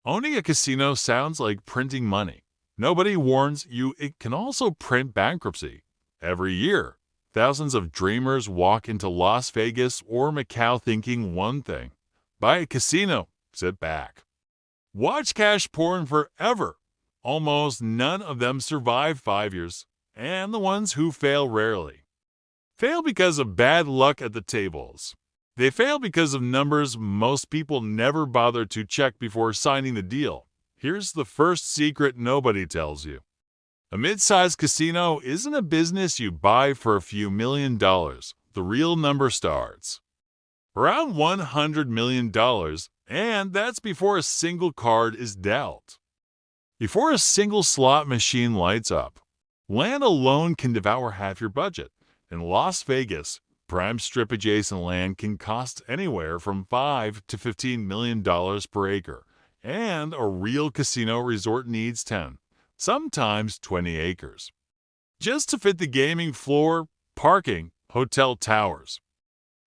Owning a casino sounds like printing money. Nobody warns you it can also print bankruptcy. Every year, thousands of dreamers walk into Las Vegas or Macau thinking one thing: buy a casino, sit back. Watch cash pouring forever. Almost none of them survive 5 years, and the ones who fail rarely fail because of bad luck at the tables. They fail because of numbers most people never bother to check before signing the deal. Here's the first secret nobody tells you. A mid-sized casino isn't a business you buy for a few $1 million. The real number starts around $100 million, and that's before a single card is dealt. Before a single slot machine lights up. Land alone can devour half your budget. In Las Vegas, prime strip adjacent land can cost anywhere from $5 to $15 million per acre, and a real casino resort needs 10, sometimes 20 acres. Just to fit the gaming floor, parking, hotel towers,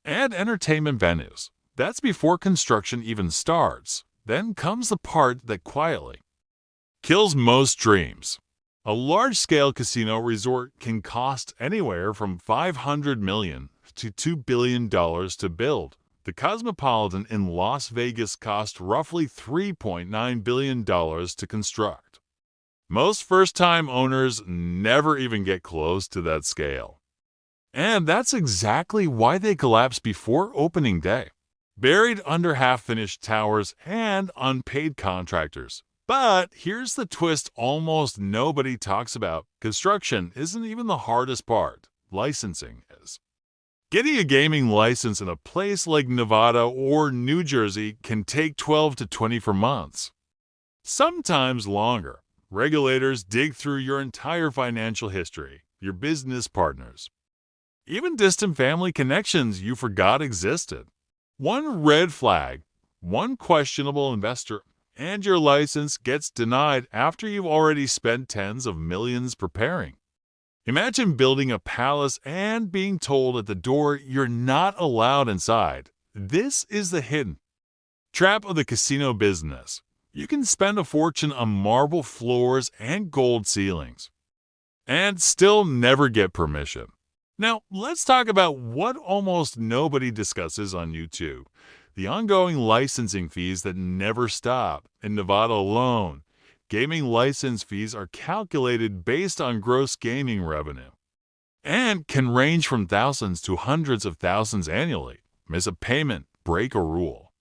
and entertainment venues. That's before construction even starts. Then comes the part that quietly kills most dreams. A large-scale casino resort can cost anywhere from $500 million to $2 billion to build. The Cosmopolitan in Las Vegas cost roughly $3.9 billion to construct. Most first-time owners never even get close to that scale. And that's exactly why they collapse before opening day, buried under half-finished towers and unpaid contractors. But here's the twist almost nobody talks about. Construction isn't even the hardest part. Licensing is. Getting a gaming license in a place like Nevada or New Jersey can take 12 to 24 months. Sometimes longer. Regulators dig through your entire financial history, your business partners, even distant family connections you forgot existed. One red flag, one questionable investor, and your license gets denied after you've already spent tens of millions preparing. Imagine building a palace and being told at the door you're not allowed inside. This is the hidden trap of the casino business. You can spend a fortune on marble floors and gold ceilings and still never get permission. Now, let's talk about what almost nobody discusses on YouTube: the ongoing licensing fees that never stop. In Nevada alone, gaming license fees are calculated based on gross gaming revenue and can range from thousands to hundreds of thousands annually. Miss a payment, break a rule,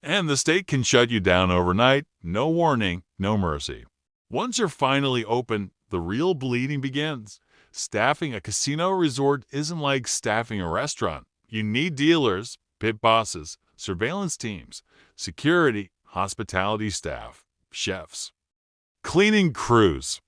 and the state can shut you down overnight. No warning, no mercy. Once you're finally open, the real bleeding begins. Staffing a casino resort isn't like staffing a restaurant. You need dealers, pit bosses, surveillance teams, security, hospitality staff, chefs, cleaning crews,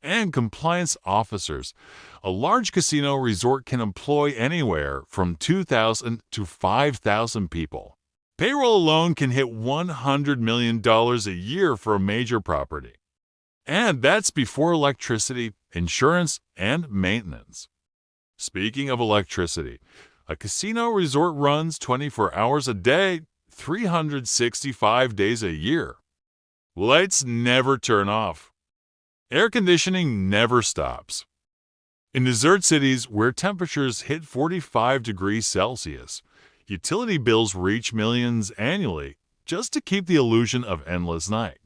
and compliance officers. A large casino resort can employ anywhere from 2,000 to 5,000 people. Payroll alone can hit $100 million a year for a major property. And that's before electricity, insurance, and maintenance. Speaking of electricity, a casino resort runs 24 hours a day, 365 days a year. Lights never turn off. Air conditioning never stops. In desert cities where temperatures hit 45 degrees Celsius, utility bills reach millions annually just to keep the illusion of endless night.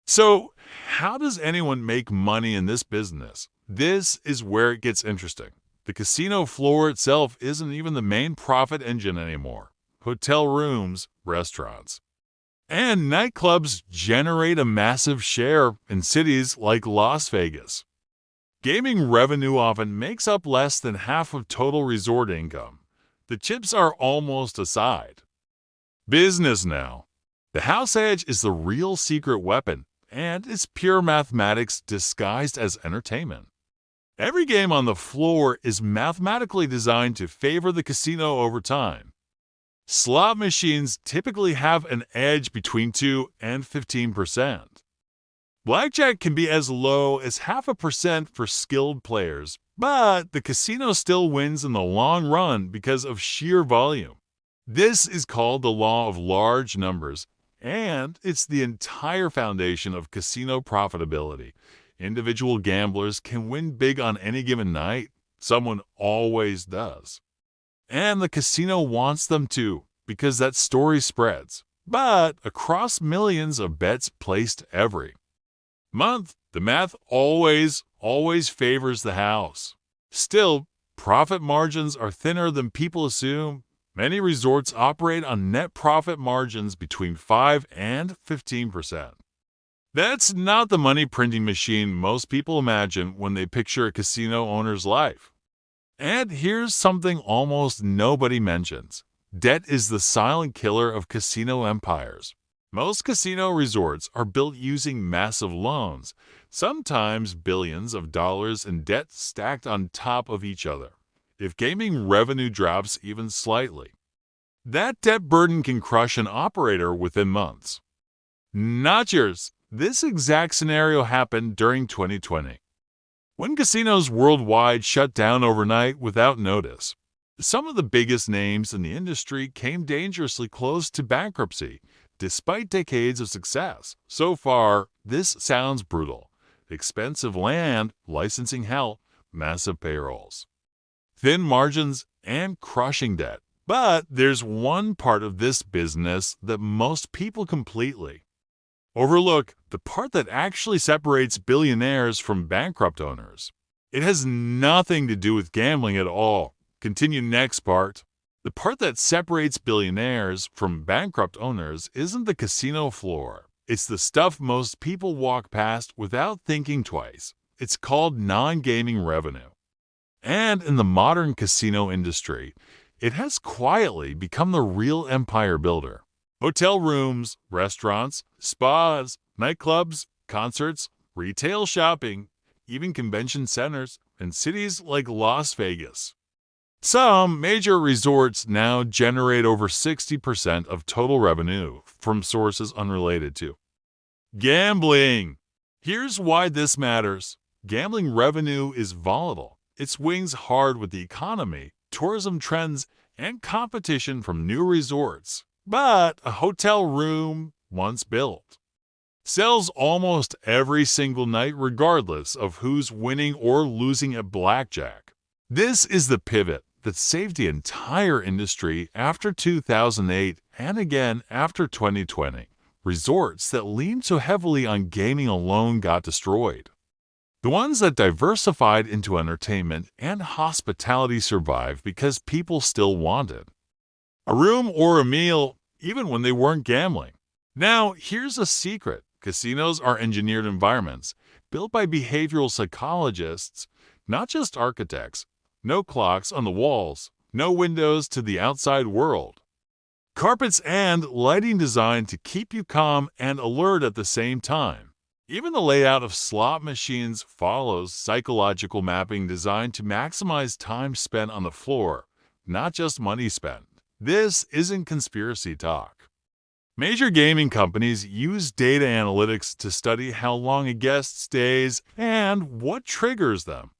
So, how does anyone make money in this business? This is where it gets interesting. The casino floor itself isn't even the main profit engine anymore. Hotel rooms, restaurants, and nightclubs generate a massive share in cities like Las Vegas. Gaming revenue often makes up less than half of total resort income. The chips are almost aside. Business now. The house edge is the real secret weapon, and it's pure mathematics disguised as entertainment. Every game on the floor is mathematically designed to favor the casino over time. Slot machines typically have an edge between 2 and 15%. Blackjack can be as low as 0.5% for skilled players, but the casino still wins in the long run because of sheer volume. This is called the law of large numbers, And it's the entire foundation of casino profitability. Individual gamblers can win big on any given night. Someone always does. And the casino wants them to, because that story spreads. But across millions of bets placed every month, the math always favors the house. Still, profit margins are thinner than people assume. Many resorts operate on net profit margins between 5 and 15%. That's not the money printing machine most people imagine when they picture a casino owner's life. And here's something almost nobody mentions. Debt is the silent killer of casino empires. Most casino resorts are built using massive loans, sometimes billions of dollars in debt stacked on top of each other. If gaming revenue drops even slightly, that debt burden can crush an operator within months. Not yours. This exact scenario happened during 2020, when casinos worldwide shut down overnight without notice. Some of the biggest names in the industry came dangerously close to bankruptcy, despite decades of success. So far, this sounds brutal. Expensive land, licensing hell, massive payrolls, thin margins, and crushing debt. But there's one part of this business that most people completely overlook, the part that actually separates billionaires from bankrupt owners. It has nothing to do with gambling at all. Continue next part. The part that separates billionaires from bankrupt owners isn't the casino floor. It's the stuff most people walk past without thinking twice. It's called non-gaming revenue. And in the modern casino industry, it has quietly become the real empire builder. Hotel rooms, restaurants, spas, nightclubs, concerts, retail shopping, even convention centers, and cities like Las Vegas. Some major resorts now generate over 60% of total revenue from sources unrelated to gambling. Here's why this matters. Gambling revenue is volatile. It swings hard with the economy, tourism trends, and competition from new resorts. But a hotel room, once built, sells almost every single night regardless of who's winning or losing at blackjack. This is the pivot that saved the entire industry after 2008 and again after 2020. Resorts that leaned so heavily on gaming alone got destroyed. The ones that diversified into entertainment and hospitality survived because people still wanted a room or a meal, even when they weren't gambling. Now, here's a secret. Casinos are engineered environments built by behavioral psychologists, not just architects. No clocks on the walls, no windows to the outside world. Carpets and lighting designed to keep you calm and alert at the same time. Even the layout of slot machines follows psychological mapping designed to maximize time spent on the floor, not just money spent. This isn't conspiracy talk. Major gaming companies use data analytics to study how long a guest stays and what triggers them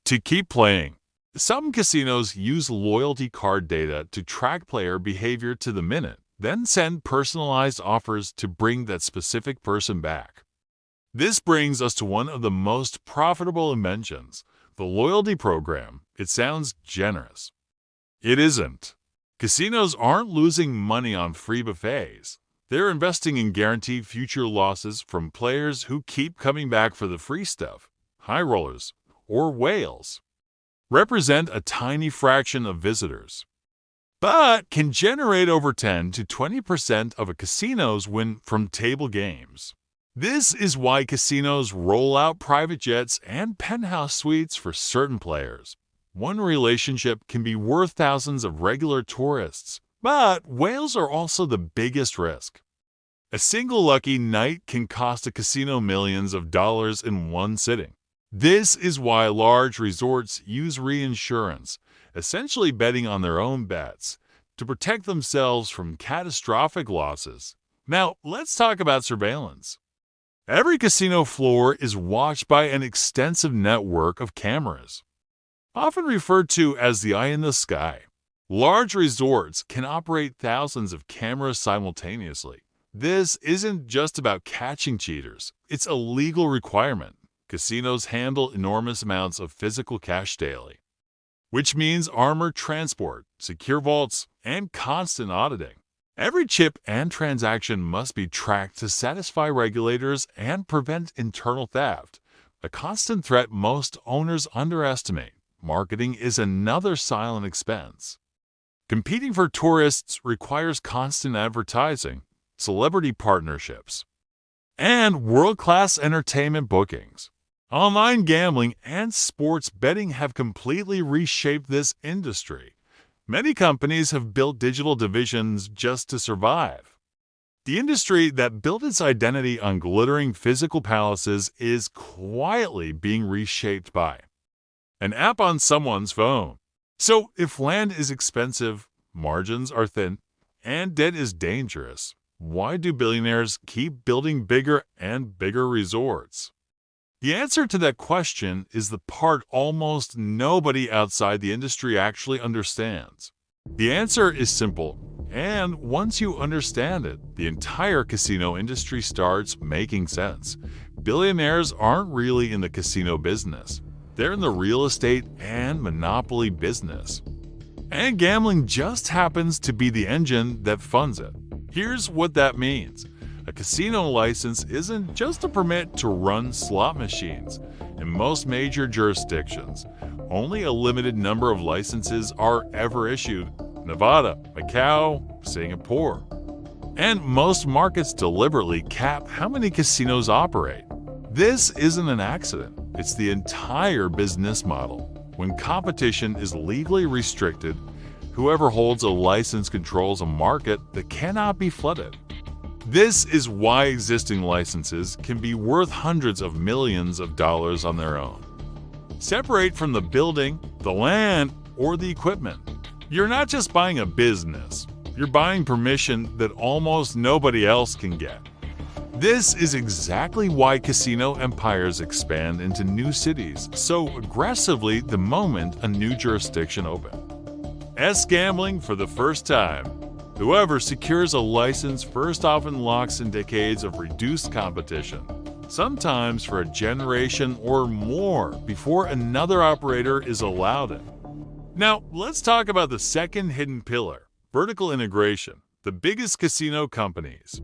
to keep playing. Some casinos use loyalty card data to track player behavior to the minute, then send personalized offers to bring that specific person back. This brings us to one of the most profitable inventions, the loyalty program. It sounds generous. It isn't. Casinos aren't losing money on free buffets. They're investing in guaranteed future losses from players who keep coming back for the free stuff. High rollers, or whales, represent a tiny fraction of visitors, but can generate over 10 to 20% of a casino's win from table games. This is why casinos roll out private jets and penthouse suites for certain players. One relationship can be worth thousands of regular tourists, but whales are also the biggest risk. A single lucky night can cost a casino millions of dollars in one sitting. This is why large resorts use reinsurance, essentially betting on their own bets, to protect themselves from catastrophic losses. Now, let's talk about surveillance. Every casino floor is watched by an extensive network of cameras, often referred to as the eye in the sky. Large resorts can operate thousands of cameras simultaneously, This isn't just about catching cheaters, it's a legal requirement. Casinos handle enormous amounts of physical cash daily, which means armored transport, secure vaults, and constant auditing. Every chip and transaction must be tracked to satisfy regulators and prevent internal theft, a constant threat most owners underestimate. Marketing is another silent expense. Competing for tourists requires constant advertising, celebrity partnerships, and world-class entertainment bookings. Online gambling and sports betting have completely reshaped this industry. Many companies have built digital divisions just to survive. The industry that built its identity on glittering physical palaces is quietly being reshaped by an app on someone's phone. So if land is expensive, margins are thin, and debt is dangerous, why do billionaires keep building bigger and bigger resorts? The answer to that question is the part almost nobody outside the industry actually understands. The answer is simple, and once you understand it, the entire casino industry starts making sense. Billionaires aren't really in the casino business. They're in the real estate and monopoly business. And gambling just happens to be the engine that funds it. Here's what that means. A casino license isn't just a permit to run slot machines. In most major jurisdictions, only a limited number of licenses are ever issued. Nevada, Macau, Singapore. And most markets deliberately cap how many casinos operate. This isn't an accident. It's the entire business model. When competition is legally restricted, whoever holds a license controls a market that cannot be flooded. This is why existing licenses can be worth hundreds of millions of dollars on their own. Separate from the building, the land, or the equipment. You're not just buying a business, you're buying permission that almost nobody else can get. This is exactly why casino empires expand into new cities so aggressively the moment a new jurisdiction opens. As gambling for the first time, whoever secures a license first often locks in decades of reduced competition, sometimes for a generation or more before another operator is allowed in. Now, let's talk about the second hidden pillar, vertical integration. The biggest casino companies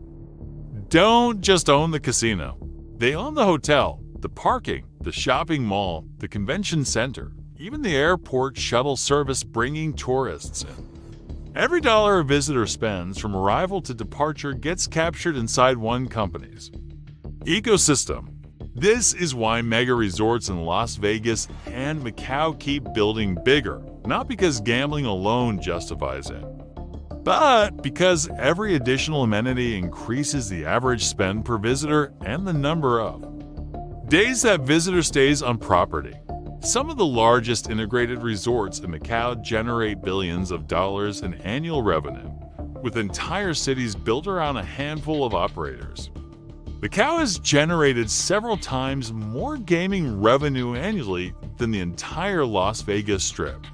don't just own the casino. They own the hotel, the parking, the shopping mall, the convention center, even the airport shuttle service bringing tourists in. Every dollar a visitor spends from arrival to departure gets captured inside one company's ecosystem. This is why mega resorts in Las Vegas and Macau keep building bigger, not because gambling alone justifies it, but because every additional amenity increases the average spend per visitor and the number of days that visitor stays on property. Some of the largest integrated resorts in Macau generate billions of dollars in annual revenue, with entire cities built around a handful of operators. Macau has generated several times more gaming revenue annually than the entire Las Vegas Strip,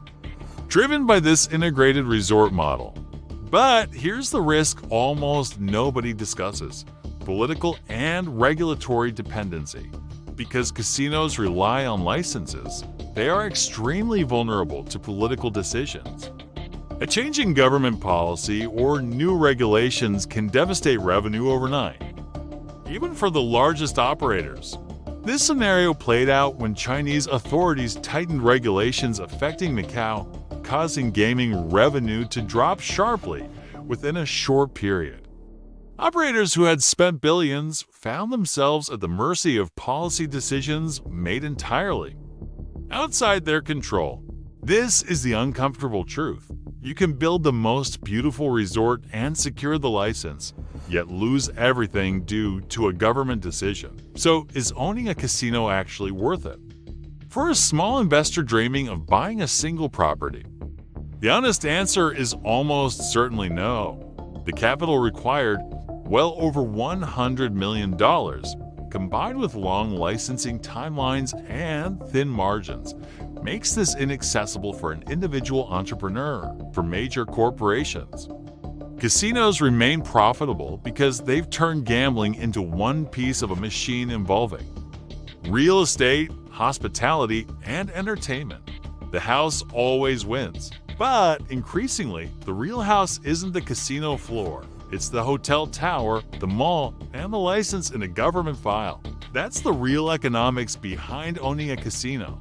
driven by this integrated resort model. But here's the risk almost nobody discusses: political and regulatory dependency. Because casinos rely on licenses, they are extremely vulnerable to political decisions. A change in government policy or new regulations can devastate revenue overnight, even for the largest operators. This scenario played out when Chinese authorities tightened regulations affecting Macau, causing gaming revenue to drop sharply within a short period. Operators who had spent billions found themselves at the mercy of policy decisions made entirely outside their control. This is the uncomfortable truth. You can build the most beautiful resort and secure the license, yet lose everything due to a government decision. So, is owning a casino actually worth it? For a small investor dreaming of buying a single property, the honest answer is almost certainly no. The capital required, well over $100 million, combined with long licensing timelines and thin margins, makes this inaccessible for an individual entrepreneur. For major corporations, Casinos remain profitable because they've turned gambling into one piece of a machine involving real estate, hospitality, and entertainment. The house always wins. But increasingly, the real house isn't the casino floor. It's the hotel tower, the mall, and the license in a government file. That's the real economics behind owning a casino.